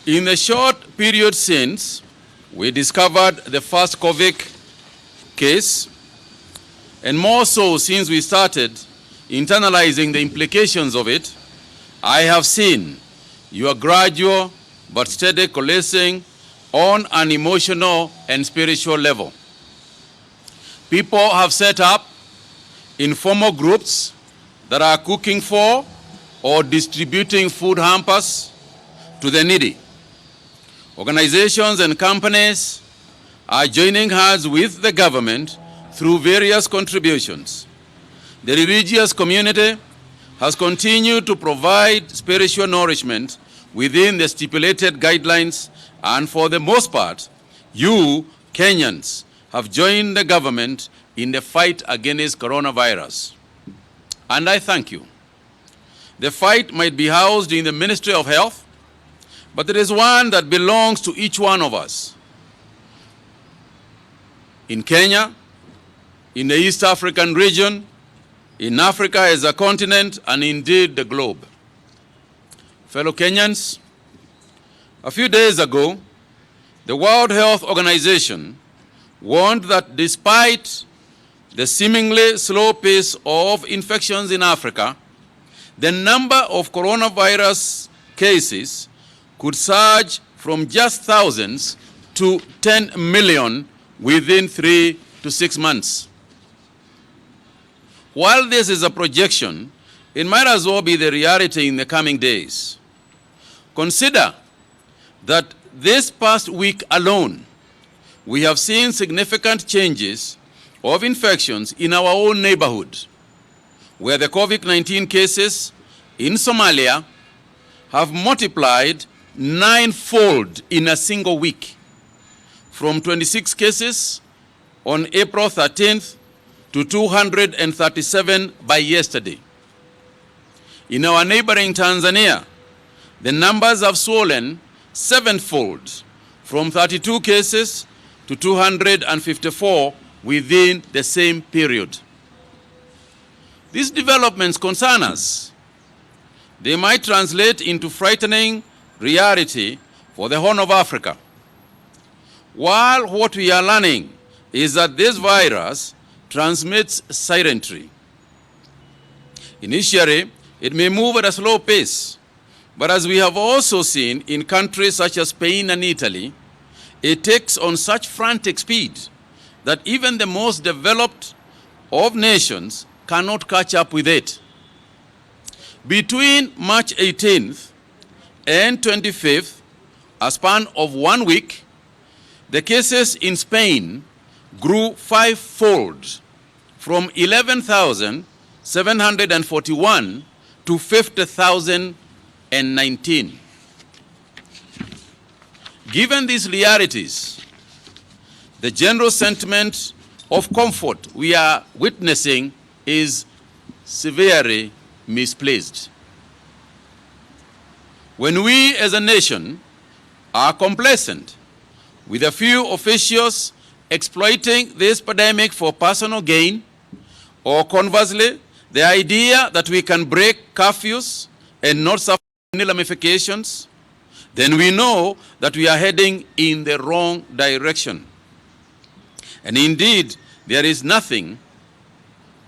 In the short period since we discovered the first COVID case, and more so since we started internalizing the implications of it, I have seen your gradual but steady coalescing on an emotional and spiritual level. People have set up informal groups that are cooking for or distributing food hampers to the needy. Organizations and companies are joining hands with the government through various contributions. The religious community has continued to provide spiritual nourishment within the stipulated guidelines, and for the most part, you, Kenyans, have joined the government in the fight against coronavirus. And I thank you. The fight might be housed in the Ministry of Health, but it is one that belongs to each one of us. In Kenya, in the East African region, in Africa as a continent, and indeed the globe. Fellow Kenyans, a few days ago, the World Health Organization warned that despite the seemingly slow pace of infections in Africa, the number of coronavirus cases could surge from just thousands to 10 million within 3 to 6 months. While this is a projection, it might as well be the reality in the coming days. Consider that this past week alone, we have seen significant changes of infections in our own neighborhood, where the COVID-19 cases in Somalia have multiplied 9-fold in a single week, from 26 cases on April 13th to 237 by yesterday. In our neighboring Tanzania, the numbers have swollen 7-fold, from 32 cases to 254 within the same period. These developments concern us. They might translate into frightening reality for the Horn of Africa. While what we are learning is that this virus transmits silently. Initially, it may move at a slow pace, but as we have also seen in countries such as Spain and Italy, it takes on such frantic speed that even the most developed of nations cannot catch up with it. Between March 18th and 25th, a span of 1 week, the cases in Spain grew 5-fold, from 11,741 to 50,019. Given these realities, the general sentiment of comfort we are witnessing is severely misplaced. When we as a nation are complacent, with a few officials exploiting this pandemic for personal gain, or conversely, the idea that we can break curfews and not suffer any ramifications, then we know that we are heading in the wrong direction. And indeed, there is nothing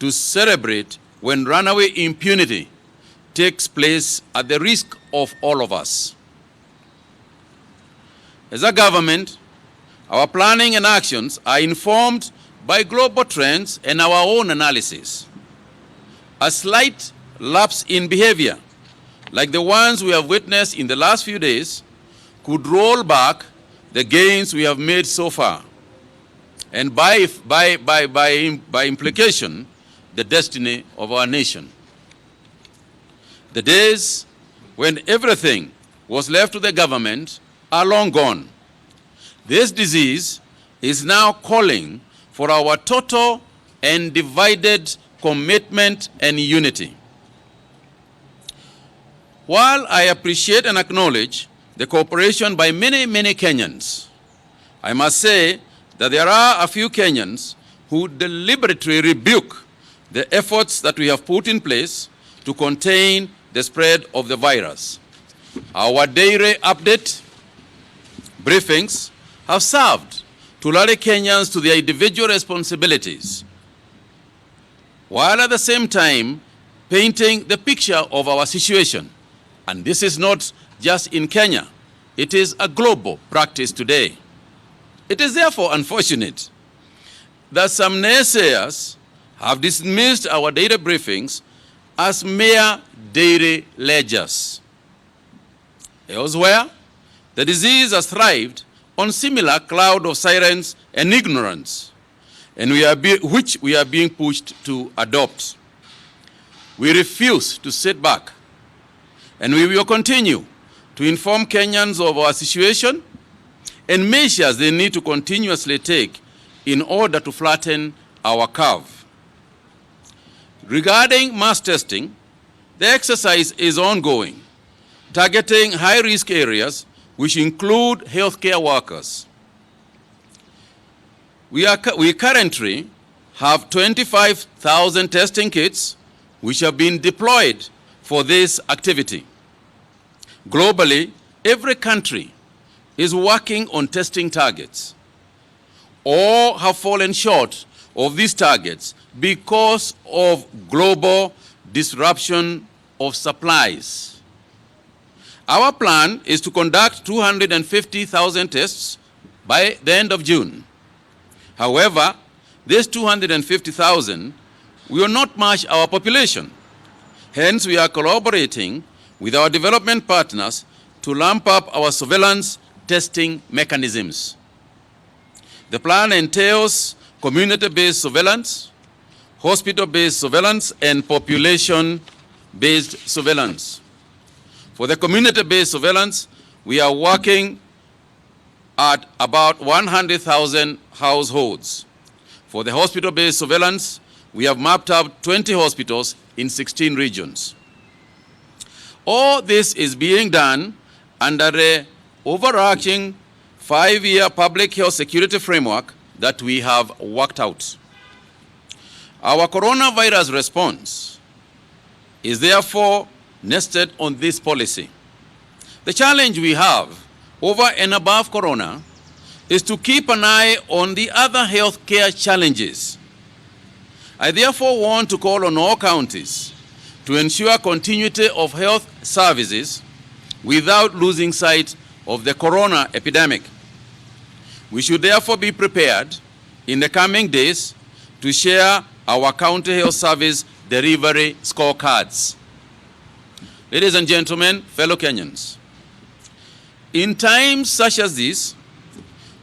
to celebrate when runaway impunity takes place at the risk of all of us. As a government, our planning and actions are informed by global trends and our own analysis. A slight lapse in behavior, like the ones we have witnessed in the last few days, could roll back the gains we have made so far, and by implication, the destiny of our nation. The days when everything was left to the government are long gone. This disease is now calling for our total and divided commitment and unity. While I appreciate and acknowledge the cooperation by many Kenyans, I must say that there are a few Kenyans who deliberately rebuke the efforts that we have put in place to contain the spread of the virus. Our daily update briefings have served to rally Kenyans to their individual responsibilities, while at the same time painting the picture of our situation. And this is not just in Kenya, it is a global practice today. It is therefore unfortunate that some naysayers have dismissed our data briefings as mere daily ledgers. Elsewhere, the disease has thrived on similar cloud of silence and ignorance, and which we are being pushed to adopt. We refuse to sit back, and we will continue to inform Kenyans of our situation and measures they need to continuously take in order to flatten our curve. Regarding mass testing, the exercise is ongoing, targeting high-risk areas, which include healthcare workers. We currently have 25,000 testing kits which have been deployed for this activity. Globally, every country is working on testing targets. All have fallen short of these targets because of global disruption of supplies. Our plan is to conduct 250,000 tests by the end of June. However, this 250,000 will not match our population. Hence, we are collaborating with our development partners to ramp up our surveillance testing mechanisms. The plan entails community-based surveillance, hospital-based surveillance, and population-based surveillance. For the community-based surveillance, we are working at about 100,000 households. For the hospital-based surveillance, we have mapped out 20 hospitals in 16 regions. All this is being done under the overarching 5-year public health security framework that we have worked out. Our coronavirus response is therefore nested on this policy. The challenge we have over and above corona is to keep an eye on the other healthcare challenges. I therefore want to call on all counties to ensure continuity of health services without losing sight of the corona epidemic. We should therefore be prepared in the coming days to share our county health service delivery scorecards. Ladies and gentlemen, fellow Kenyans, in times such as this,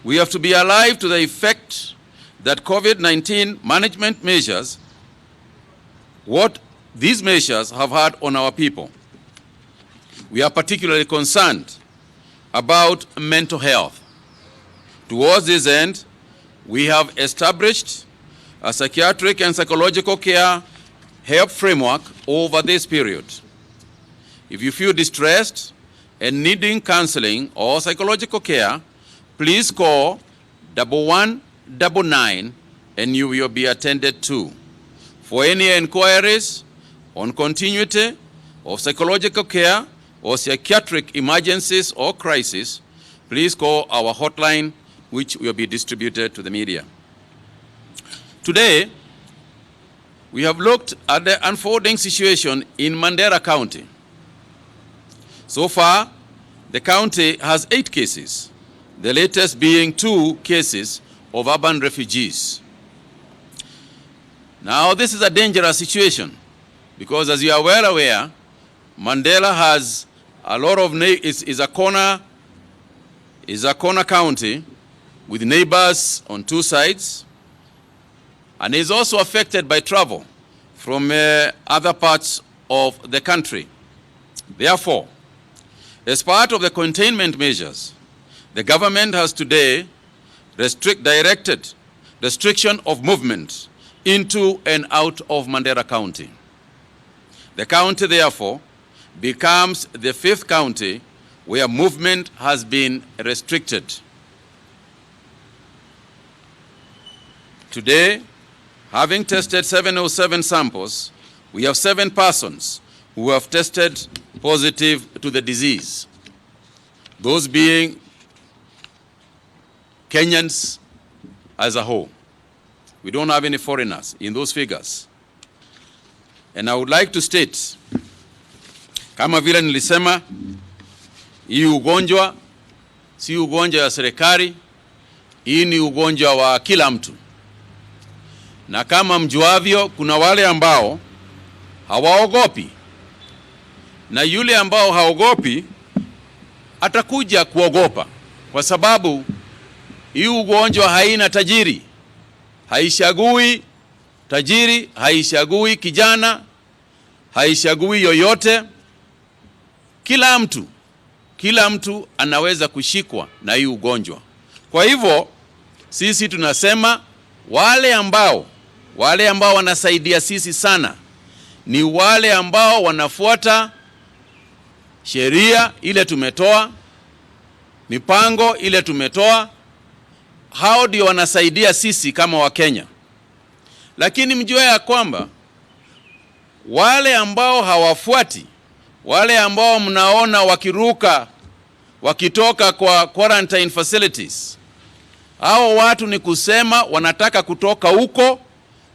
we have to be alive to the effect that COVID-19 management measures, what these measures have had on our people. We are particularly concerned about mental health. Towards this end, we have established a psychiatric and psychological care help framework over this period. If you feel distressed and needing counseling or psychological care, please call 1199 and you will be attended to. For any inquiries on continuity of psychological care or psychiatric emergencies or crisis, please call our hotline, which will be distributed to the media. Today, we have looked at the unfolding situation in Mandera County. So far, the county has 8 cases, the latest being 2 cases of urban refugees. Now, this is a dangerous situation because, as you are well aware, Mandera has a lot of is a corner county with neighbors on 2 sides, and is also affected by travel from other parts of the country. Therefore, as part of the containment measures, the government has today directed restriction of movement into and out of Mandera County. The county, therefore, becomes the 5th county where movement has been restricted. Today, having tested 707 samples, we have 7 persons who have tested positive to the disease. Those being Kenyans as a whole. We don't have any foreigners in those figures. And I would like to state, kama vile nilisema, hii ugonjwa si ugonjwa wa serikali, hii ni ugonjwa wa kila mtu. Na kama mjuavyo, kuna wale ambao hawaogopi, na yule ambao haogopi atakuja kuogopa, kwa sababu hii ugonjwa haina tajiri, haishagui tajiri, haishagui kijana, haishagui yoyote. Kila mtu anaweza kushikwa na hii ugonjwa. Kwa hivyo sisi tunasema wale ambao wanasaidia sisi sana ni wale ambao wanafuata sheria ile tumetoa, mipango ile tumetoa. Hao ndio wanasaidia sisi kama Wakenya. Lakini mjue ya kwamba wale ambao hawafuati, wale ambao mnaona wakiruka wakitoka kwa quarantine facilities, hao watu ni kusema wanataka kutoka huko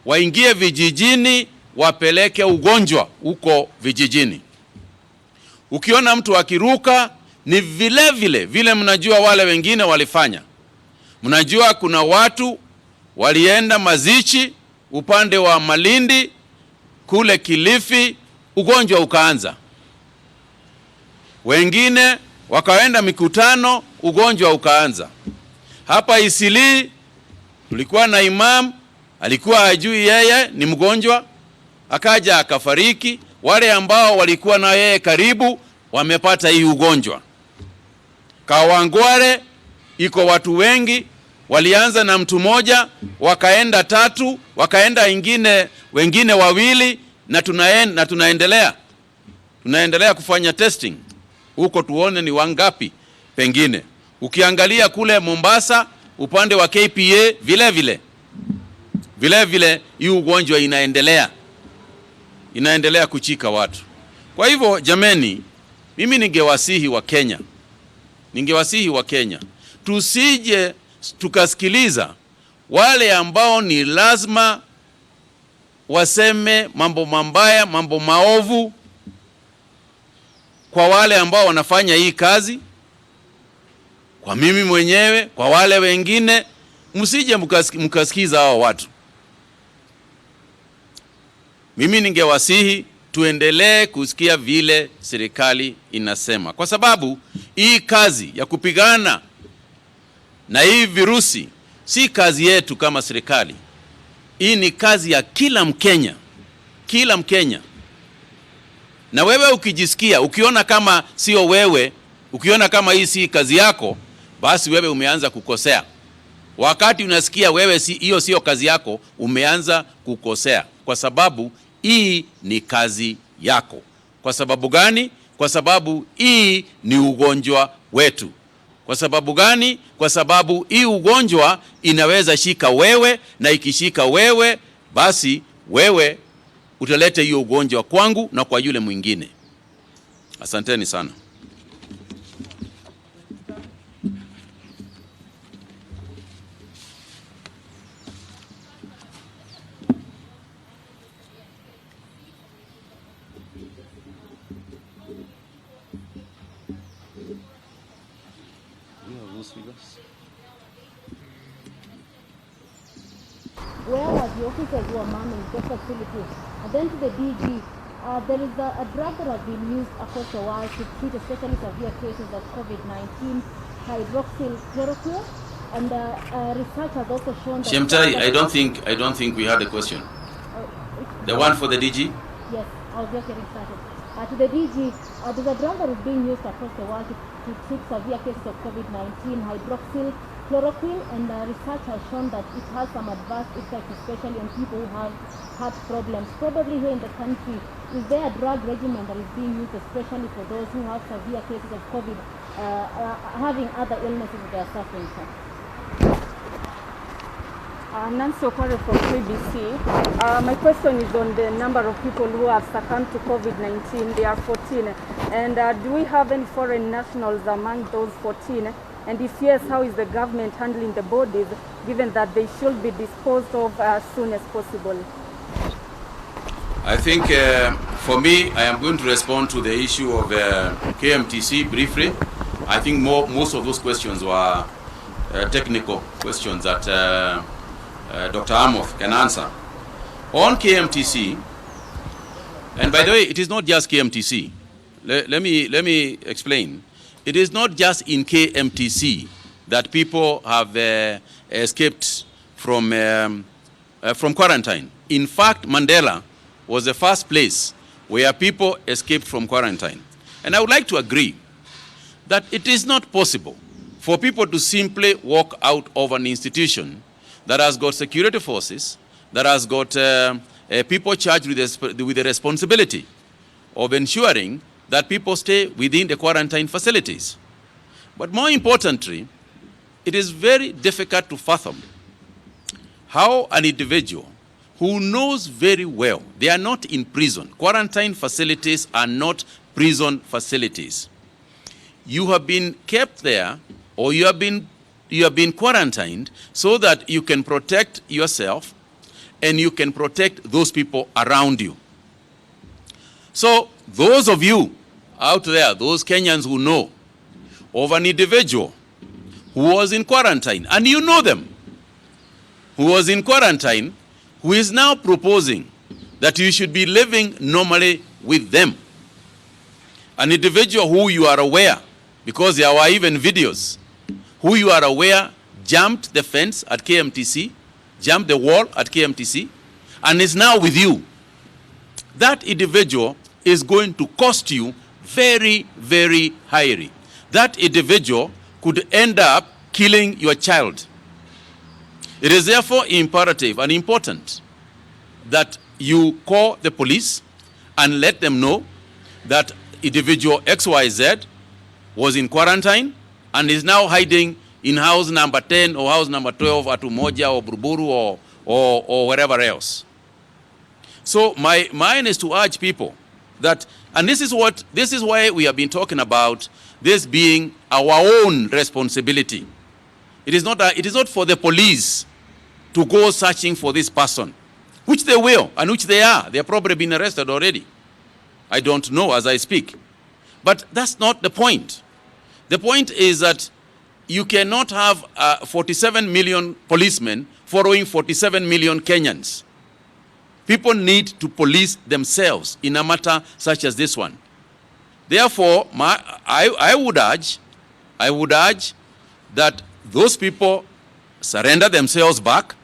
waingie vijijini wapeleke ugonjwa huko vijijini. Ukiona mtu akiruka ni vile mnajua wale wengine walifanya. Mnajua kuna watu walienda mazishi upande wa Malindi kule Kilifi, ugonjwa ukaanza. Wengine wakaenda mikutano, ugonjwa ukaanza. Hapa Isili tulikuwa na imam, alikuwa hajui yeye ni mgonjwa, akaja akafariki. Wale ambao walikuwa na yeye karibu wamepata hii ugonjwa. Kawangware iko watu wengi, walianza na mtu moja, wakaenda 3, wakaenda wengine 2, na tunaendelea kufanya testing huko tuone ni wangapi pengine. Ukiangalia kule Mombasa upande wa KPA vile hii ugonjwa inaendelea kuchika watu. Kwa hivyo jameni, mimi ningewasihi wa Kenya tusije tukasikiliza wale ambao ni lazima waseme mambo mambaya, mambo maovu kwa wale ambao wanafanya hii kazi, kwa mimi mwenyewe, kwa wale wengine. Msije mkasikiza hao watu. Mimi ningewasihi tuendelee kusikia vile serikali inasema, kwa sababu hii kazi ya kupigana na hii virusi si kazi yetu kama serikali. Hii ni kazi ya kila Mkenya. Na wewe ukijisikia, ukiona kama sio wewe, ukiona kama hii si kazi yako, basi wewe umeanza kukosea. Wakati unasikia wewe hiyo sio kazi yako, umeanza kukosea, kwa sababu hii ni kazi yako. Kwa sababu gani? Kwa sababu hii ni ugonjwa wetu. Kwa sababu gani? Kwa sababu hii ugonjwa inaweza shika wewe, na ikishika wewe, basi wewe utaleta hiyo ugonjwa kwangu na kwa yule mwingine. Asanteni sana. Where are the officers who are manning the facilities? And then to the DG, there is a drug that has been used across the world to treat especially severe cases of COVID-19, hydroxychloroquine, and research has also shown that... Shemtai, I don't think we had a question. The one for the DG? Yes, I was just getting started. To the DG, there's a drug that is being used across the world to treat severe cases of COVID-19, hydroxychloroquine, and research has shown that it has some adverse effects, especially on people who have heart problems. Probably here in the country, is there a drug regimen that is being used especially for those who have severe cases of COVID, having other illnesses that they are suffering from? Nancy Okore from KBC. My question is on the number of people who have succumbed to COVID-19. They are 14. And do we have any foreign nationals among those 14? And if yes, how is the government handling the bodies, given that they should be disposed of as soon as possible? I think for me, I am going to respond to the issue of KMTC briefly. I think most of those questions were technical questions that Dr. Amoth can answer. On KMTC, and by the way, it is not just KMTC. Let me explain. It is not just in KMTC that people have escaped from quarantine. In fact, Mandela was the first place where people escaped from quarantine. And I would like to agree that it is not possible for people to simply walk out of an institution that has got security forces, that has got people charged with the responsibility of ensuring that people stay within the quarantine facilities. But more importantly, it is very difficult to fathom how an individual who knows very well they are not in prison. Quarantine facilities are not prison facilities. You have been kept there, or you have been quarantined so that you can protect yourself and you can protect those people around you. So those of you out there, those Kenyans who know of an individual who was in quarantine, and you know them, who was in quarantine, who is now proposing that you should be living normally with them. An individual who you are aware, because there were even videos, who you are aware jumped the fence at KMTC, jumped the wall at KMTC, and is now with you. That individual is going to cost you very, very highly. That individual could end up killing your child. It is therefore imperative and important that you call the police and let them know that individual XYZ was in quarantine and is now hiding in house number 10 or house number 12 at Umoja or Buruburu or wherever else. So mine is to urge people that, and this is why we have been talking about this being our own responsibility. It is not for the police to go searching for this person, which they will, and which they are. They have probably been arrested already. I don't know as I speak. But that's not the point. The point is that you cannot have 47 million policemen following 47 million Kenyans. People need to police themselves in a matter such as this one. Therefore, I would urge that those people surrender themselves back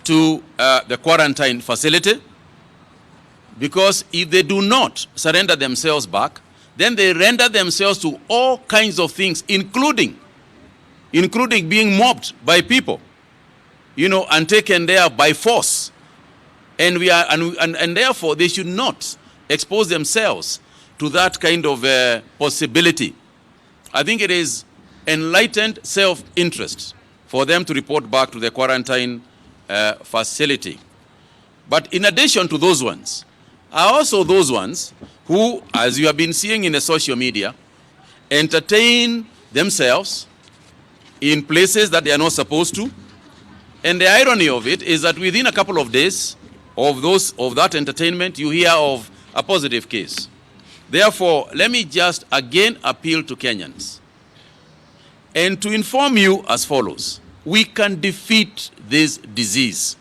to the quarantine facility, because if they do not surrender themselves back, then they render themselves to all kinds of things, including being mobbed by people, and taken there by force. And therefore they should not expose themselves to that kind of possibility. I think it is enlightened self-interest for them to report back to the quarantine facility. But in addition to those ones, are also those ones who, as you have been seeing in the social media, entertain themselves in places that they are not supposed to. And the irony of it is that within a couple of days of that entertainment, you hear of a positive case. Therefore, let me just again appeal to Kenyans and to inform you as follows. We can defeat this disease.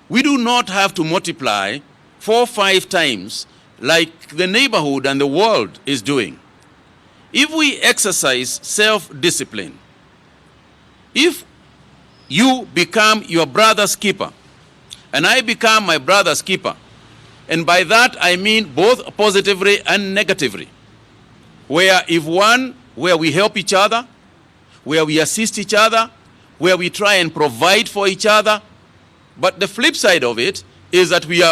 We do not have to multiply 4 or 5 times like the neighborhood and the world is doing. If we exercise self-discipline, if you become your brother's keeper, and I become my brother's keeper, and by that I mean both positively and negatively, where we help each other, where we assist each other, where we try and provide for each other. But the flip side of it is that we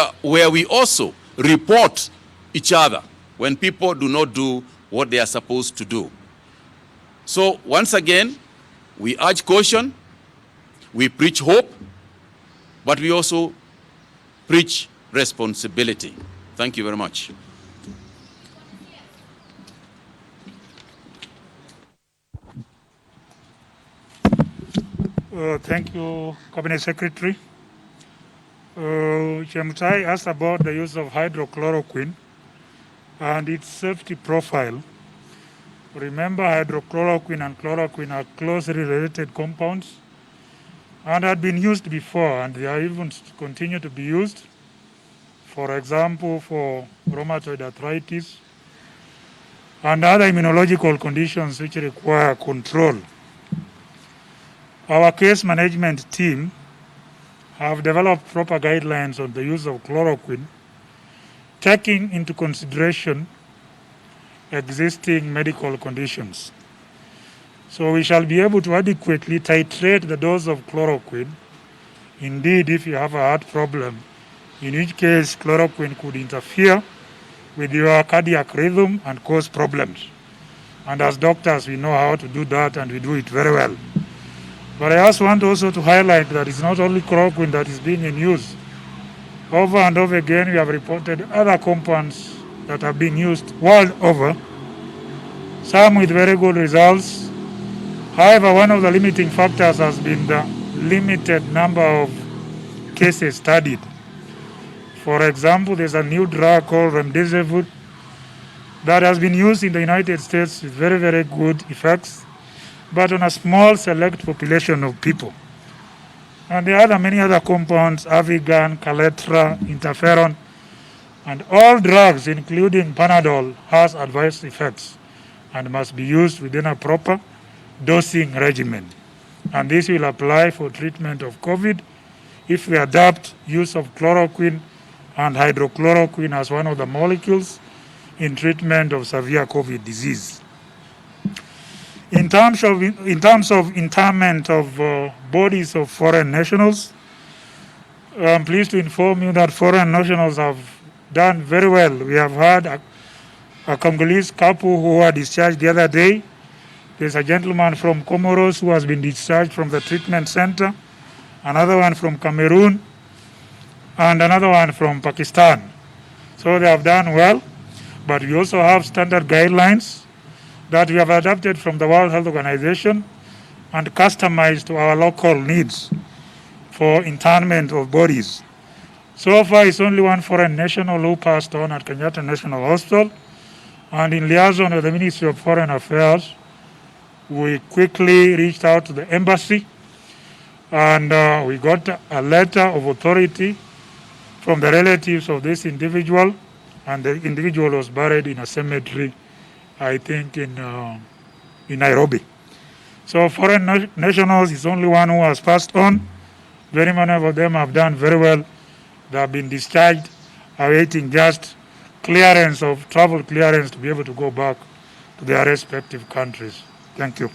also report each other when people do not do what they are supposed to do. So once again, we urge caution, we preach hope, but we also preach responsibility. Thank you very much. Thank you, Cabinet Secretary. Chemutai asked about the use of hydrochloroquine and its safety profile. Remember, hydrochloroquine and chloroquine are closely related compounds and had been used before, and they are even continue to be used. For example, for rheumatoid arthritis and other immunological conditions which require control. Our case management team have developed proper guidelines on the use of chloroquine, taking into consideration existing medical conditions. So we shall be able to adequately titrate the dose of chloroquine. Indeed, if you have a heart problem, in which case chloroquine could interfere with your cardiac rhythm and cause problems. And as doctors, we know how to do that, and we do it very well. But I also want to highlight that it's not only chloroquine that is being in use. Over and over again, we have reported other compounds that have been used world over, some with very good results. However, one of the limiting factors has been the limited number of cases studied. For example, there's a new drug called remdesivir that has been used in the United States with very, very good effects, but on a small select population of people. And there are many other compounds, Avigan, Caletra, interferon, and all drugs, including Panadol, has adverse effects and must be used within a proper dosing regimen. And this will apply for treatment of COVID if we adopt use of chloroquine and hydrochloroquine as one of the molecules in treatment of severe COVID disease. In terms of internment of bodies of foreign nationals, I'm pleased to inform you that foreign nationals have done very well. We have had a Congolese couple who were discharged the other day. There's a gentleman from Comoros who has been discharged from the treatment center, another one from Cameroon, and another one from Pakistan. So they have done well, but we also have standard guidelines that we have adapted from the World Health Organization and customized to our local needs for internment of bodies. So far, it's only one foreign national who passed on at Kenyatta National Hospital, and in liaison with the Ministry of Foreign Affairs, we quickly reached out to the embassy, and we got a letter of authority from the relatives of this individual, and the individual was buried in a cemetery, I think in Nairobi. So foreign nationals is only one who has passed on. Very many of them have done very well. They have been discharged, awaiting just clearance of travel clearance to be able to go back to their respective countries. Thank you.